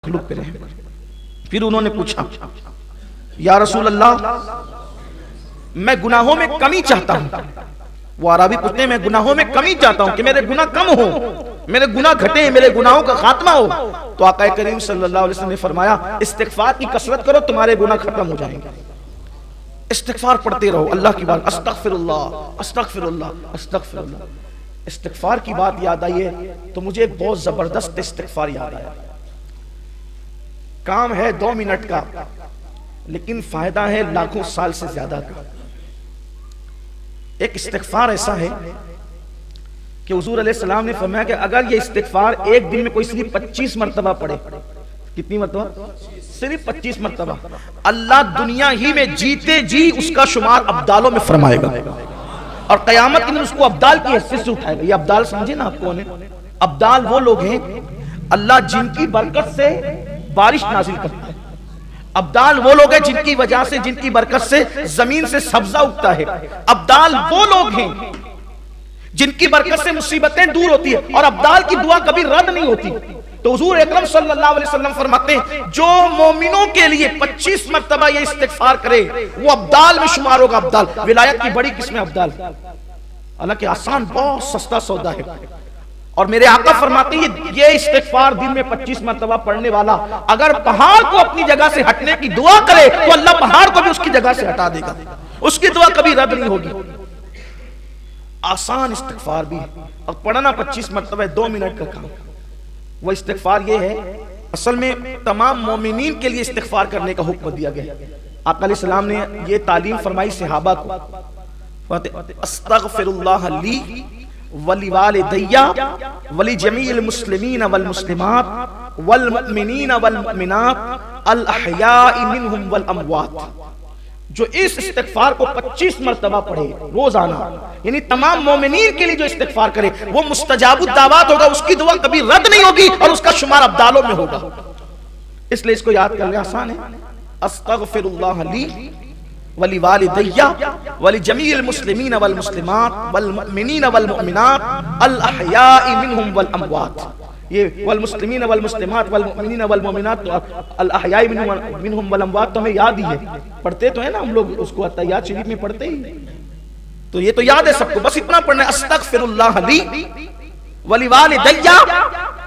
मखलूक पे रहम कर। फिर उन्होंने पूछा, या रसूल अल्लाह, मैं गुनाहों में कमी चाहता हूं। वो अरबी पूछते हैं, मैं गुनाहों में कमी चाहता हूं कि मेरे गुनाह कम हो, मेरे गुनाह घटे, मेरे गुनाहों का खात्मा हो। तो आका करीम सल्लल्लाहु अलैहि वसल्लम ने फरमाया, इस्तिग़फ़ार की कसरत करो, तुम्हारे गुनाह खत्म हो जाएंगे। इस्तिग़फ़ार पढ़ते रहो, अल्लाह की बात, अस्तग़फ़िरुल्लाह अस्तग़फ़िरुल्लाह अस्तग़फ़िरुल्लाह। इस्तिग़फ़ार की बात याद आई है तो मुझे एक बहुत जबरदस्त इस्तिग़फ़ार याद आया। काम है 2 मिनट का, लेकिन फायदा है लाखों साल से ज्यादा का। एक इस्तिग़फ़ार ऐसा है कि हुज़ूर अलैहिस्सलाम ने फरमाया कि अगर ये इस्तिग़फ़ार एक दिन में कोई सिर्फ 25 मरतबा पढ़े, कितनी मरतबा? सिर्फ 25 मरतबा, अल्लाह दुनिया ही में जीते जी उसका शुमार अब्दालों में फरमाएगा और क़यामत के दिन उसको अब्दाल की हैसियत से उठाएगा। ये अब्दाल समझे ना आप कौन है? अब्दाल वो लोग हैं अल्लाह जिनकी बरकत से बारिश नाजिल करता है। अब्दाल वो लोग हैं जिनकी वजह से, जिनकी बरकत से जमीन से सब्जा उगता है। अब्दाल वो लोग हैं जिनकी बरकत से मुसीबतें दूर होती है और अब्दाल की दुआ कभी रद्द नहीं होती। तो हुजूर अकरम सल्लल्लाहु अलैहि वसल्लम फरमाते हैं, जो मोमिनों के लिए 25 मरतबा ये इस्तिग़फ़ार करे वो अब्दाल में शुमार होगा। अब्दाल विलायत की बड़ी किस्म है अब्दाल, हालांकि आसान, बहुत सस्ता सौदा है। और मेरे आका फरमाते हैं ये इस्तिग़फ़ार दिन में 25 मरतबा पढ़ने वाला अगर पहाड़ को अपनी जगह से हटने की दुआ करे तो अल्लाह पहाड़ को भी उसकी जगह से हटा देगा, उसकी दुआ कभी रद्द नहीं होगी। आसान इस्तिग़फ़ार भी और पढ़ना 25 मरतबा 2 मिनट का काम। वह इस्तिग़फ़ार ये है, असल में तमाम मोमिनीन के लिए इस्तिग़फ़ार करने का हुक्म दिया गया। आका अलैहिस्सलाम ने ये तालीम फरमाई सहाबा को, अस्तग़फ़िरुल्लाह ली वली वालिदैया वली जमील मुस्लिमीन वल मुस्लिमात वल मुमिनीन वल मुमिनात अल अहयाई मिनहुम वल अमवात। जो इस इस्तिग़फ़ार को 25 मरतबा पढ़े रोजाना, यानी तमाम मोमिनीन के लिए जो इस्तिग़फ़ार करे वो मुस्तजाबुद दावत होगा, उसकी दुआ कभी रद्द नहीं होगी और उसका शुमार अब्दालों में होगा। इसलिए इसको याद करना आसान है, अस्तग़फ़िरुल्लाह ली वली वालिदैया वली जमील मुस्लिमीन वल मुस्लिमात वल मुमिनीन वल मुमिनात अल अहयाई मिनहुम वल अमवात। ये वल मुस्लिमीन वल मुस्लिमात वल मुमिनीन वल मुमिनात अल अहयाई मिनहुम वल अमवात तो हमें याद ही है, पढ़ते तो है ना हम लोग उसको, अत्तहियात शरीफ में पढ़ते ही, तो ये तो याद है सबको। बस इतना पढ़ना है, अस्तग़फ़िरुल्लाह ली वली वालिदैया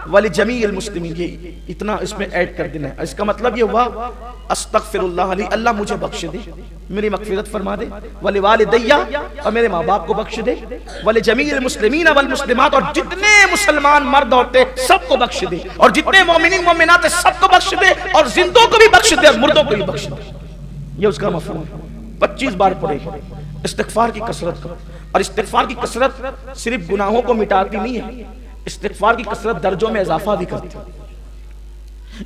वली जमील मुस्लिमीन, ये इतना इसमें ऐड कर देना है। इसका मतलब ये हुआ अस्तग़फ़िरुल्लाह ली, अल्लाह मुझे बख्श दे, मेरी मग़फ़िरत फरमा दे, वली वालिदैया और मेरे माँ बाप को बख्श दे, वली जमील मुस्लिमीन वल मुस्लिमात और जितने मुसलमान मर्द औरतें सबको बख्श दे, और जितने मोमिनीन मोमिनात सबको बख्श दे, और जिंदों को भी बख्श दे और मुर्दों को भी बख्श दे। ये उसका मफ़हूम है। 25 बार पढ़े इस्तिग़फ़ार की कसरत करो। और इस्तिग़फ़ार की कसरत सिर्फ गुनाहों को मिटाती नहीं है, इस्तिग़फ़ार की कसरत दर्जों में इजाफा भी करती है।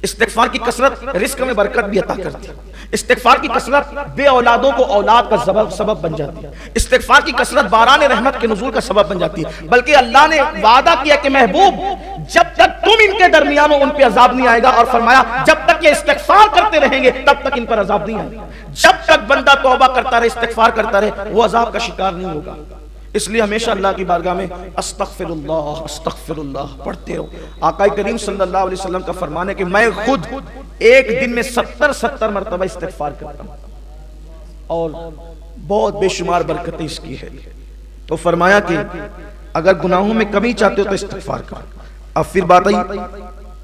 इस्तिग़फ़ार की कसरत रिज़्क़ में बरकत भी अता करती है। इस्तिग़फ़ार की कसरत बे औलादों को औलाद का सबब बन जाती है। इस्तिग़फ़ार की कसरत बारान रहमत के नुज़ूल का सबब बन जाती है। बल्कि अल्लाह ने वादा किया कि महबूब जब तक तुम इनके दरमियान हो उन पे अजाब नहीं आएगा, और फरमाया जब तक ये इस्तिग़फ़ार करते रहेंगे तब तक इन पर अजाब नहीं आएगा। जब तक बंदा तौबा करता रहे, इस्तिग़फ़ार करता रहे, वो अजाब का शिकार नहीं होगा। इसलिए हमेशा अल्लाह की बारगाह में अस्तग़फ़िरुल्लाह अस्तग़फ़िरुल्लाह पढ़ते रहो। आका करीम सल्लल्लाहु अलैहि वसल्लम का फरमान है कि मैं खुद एक दिन में 70 मरतबा इस्तिग़फ़ार करता हूँ और बहुत बेशुमार बरकतें इसकी है। तो फरमाया कि अगर गुनाहों में कमी चाहते हो तो इस्तिग़फ़ार करो। अब फिर बात आई,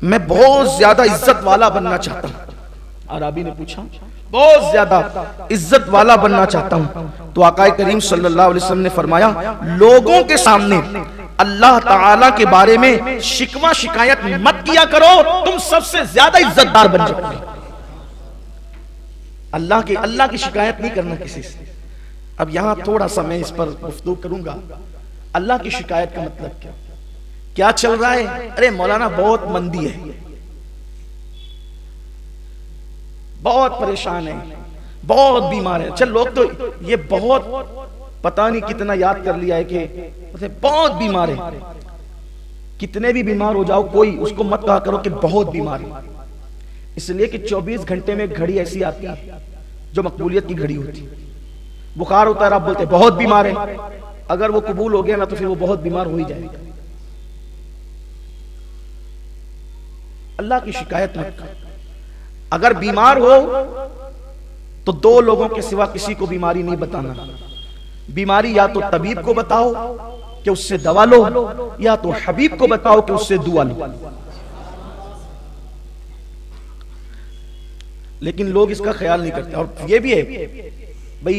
मैं बहुत ज्यादा इज्जत वाला बनना चाहता हूँ। अराबी ने पूछा, बहुत ज्यादा इज्जत वाला बनना चाहता हूं। तो आका करीम सल्लल्लाहु अलैहि वसल्लम ने फरमाया, लोगों के सामने अल्लाह ताला के बारे में शिकवा शिकायत मत किया करो, तुम सबसे ज्यादा इज्जतदार बन जाओगे। अल्लाह की शिकायत नहीं करना किसी से। अब यहां थोड़ा सा मैं इस पर गुफ्तगू करूंगा। अल्लाह की शिकायत का मतलब क्या चल रहा है? अरे मौलाना बहुत मंदी है, बहुत परेशान है, बहुत बीमार है। चल लोग तो ये बहुत पता नहीं कितना याद कर लिया है कि बहुत बीमार है। कितने भी बीमार हो जाओ, कोई उसको मत कहा करो कि बहुत बीमार है, इसलिए कि 24 घंटे में घड़ी ऐसी आती है जो मकबूलियत की घड़ी होती है। बुखार होता है, आप बोलते बहुत बीमार है, अगर वो कबूल हो गया ना तो फिर वो बहुत बीमार हो ही जाएगा। अल्लाह की शिकायत मत करो। अगर बीमार हो तो दो लोगों के सिवा किसी को बीमारी नहीं बताना। बीमारी या तो तबीब को बताओ कि उससे दवा लो, या तो हबीब को बताओ कि उससे दुआ लो। लेकिन लोग इसका ख्याल नहीं करते। और ये भी है भाई,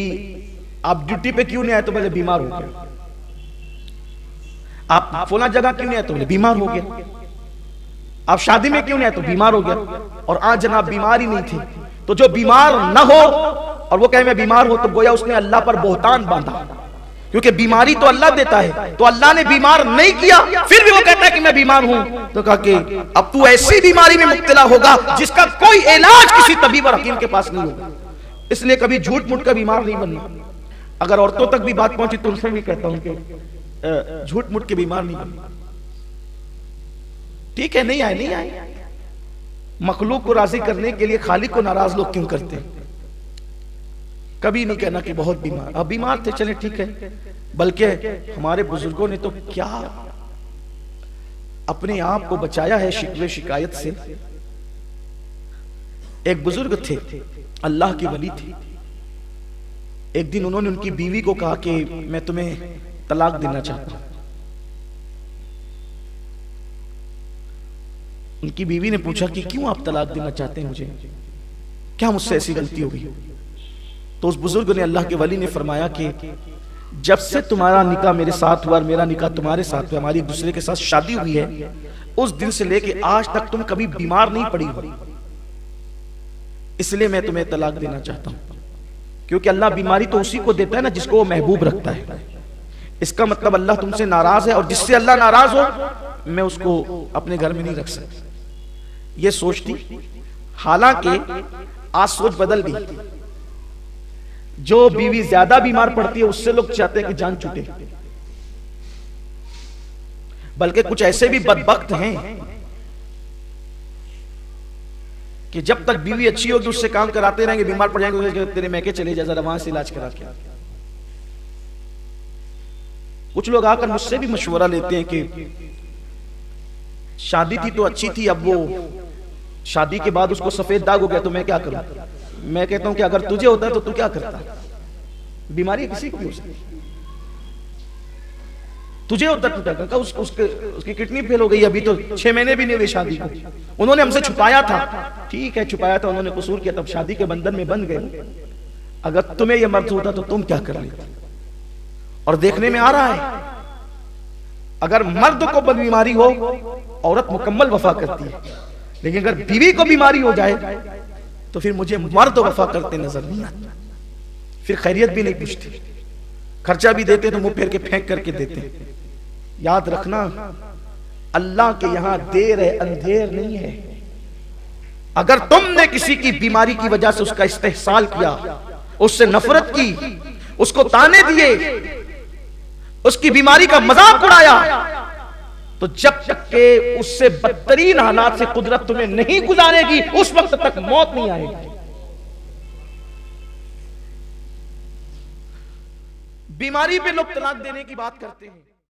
आप ड्यूटी पे क्यों नहीं आए तो बोले बीमार हो गया, आप फला जगह क्यों नहीं आए तो बोले बीमार हो गया, आप शादी में क्यों नहीं आए तो बीमार हो गया। और आज जनाब बीमार ही नहीं थी, तो जो बीमार ना हो और वो कहे मैं बीमार हूं, तो गोया उसने अल्लाह पर बोहतान बांधा, क्योंकि बीमारी तो अल्लाह देता है, तो अल्लाह ने बीमार नहीं किया, फिर भी वो कहता है कि मैं बीमार हूं। तो कहा कि अब तू ऐसी बीमारी में मुब्तला होगा जिसका कोई इलाज किसी तबीब और हकीम के पास नहीं होगा। इसलिए कभी झूठ मूठ का बीमार नहीं बनना। अगर औरतों तक भी बात पहुंची तो उनसे भी कहता हूं कि झूठ मूठ के बीमार नहीं बनना। ठीक है, नहीं आए नहीं आए, मखलूक को राजी करने के लिए खालिक को नाराज लोग क्यों करते हैं। कभी नहीं कहना कि बहुत बीमार, अब बीमार थे चले ठीक है। बल्कि हमारे बुजुर्गों ने तो क्या अपने आप को बचाया है शिकवे शिकायत से। एक बुजुर्ग थे, अल्लाह की वली थे। एक दिन उन्होंने उनकी बीवी को कहा कि मैं तुम्हें तलाक देना चाहता हूं। उनकी बीवी ने पूछा कि क्यों आप तलाक देना चाहते हैं मुझे, क्या मुझसे ऐसी गलती हो गई। तो उस बुजुर्ग ने, अल्लाह के वली ने फरमाया कि जब से तुम्हारा निकाह मेरे साथ हुआ और मेरा निकाह तुम्हारे साथ हुआ, हमारी एक दूसरे के साथ शादी हुई है, उस दिन से लेके आज तक तुम कभी बीमार नहीं पड़ी हो, इसलिए मैं तुम्हें तलाक देना चाहता हूं। क्योंकि अल्लाह बीमारी तो उसी को देता है ना जिसको वो महबूब रखता है। इसका मतलब अल्लाह तुमसे नाराज है, और जिससे अल्लाह नाराज हो मैं उसको अपने घर में नहीं रख सकता। ये सोचती, हालांकि आज सोच बदल गई। जो बीवी ज्यादा बीमार पड़ती है उससे लोग चाहते हैं कि जान छूटे। बल्कि कुछ ऐसे भी बदबख्त हैं कि जब तक बीवी अच्छी होगी उससे काम कराते रहेंगे, बीमार पड़ जाएंगे तेरे मैके चले जा, जरा वहां से इलाज करा के। कुछ लोग आकर मुझसे भी मशवरा लेते हैं कि शादी थी तो अच्छी थी, अब वो शादी के बाद उसको सफेद दाग हो गया तो मैं क्या करूं। मैं कहता हूं कि अगर तुझे होता है तो तू क्या करता। बीमारी किसी को भी हो सकती, तुझे होता है तो क्या करता। उसकी किडनी फेल हो गई, अभी तो 6 महीने भी नहीं हुए शादी को। उन्होंने हमसे छुपाया था, ठीक है छुपाया था, उन्होंने कसूर किया, तब शादी के बंधन में बंध गए। अगर तुम्हें यह मर्द होता तो तुम क्या कर लेते। और देखने में आ रहा है, अगर मर्द को बीमारी हो औरत मुकम्मल वफा करती है, लेकिन अगर बीवी को बीमारी हो जाए तो फिर मुझे मर्द वफा करते नजर नहीं आते। फिर खैरियत भी नहीं पूछती, खर्चा भी देते तो मुंह फेर के फेंक करके देते। याद रखना, अल्लाह के यहां देर है, अंधेर नहीं है। अगर तुमने किसी की बीमारी की वजह से उसका इस्तेहसाल किया, उससे नफरत की, उसको ताने दिए, उसकी बीमारी का मजाक उड़ाया, तो जब तक के उससे बदतरीन हालात से कुदरत तुम्हें नहीं गुजारेगी उस वक्त तक मौत नहीं आएगी। बीमारी पे लोग तलाक देने की बात करते हैं।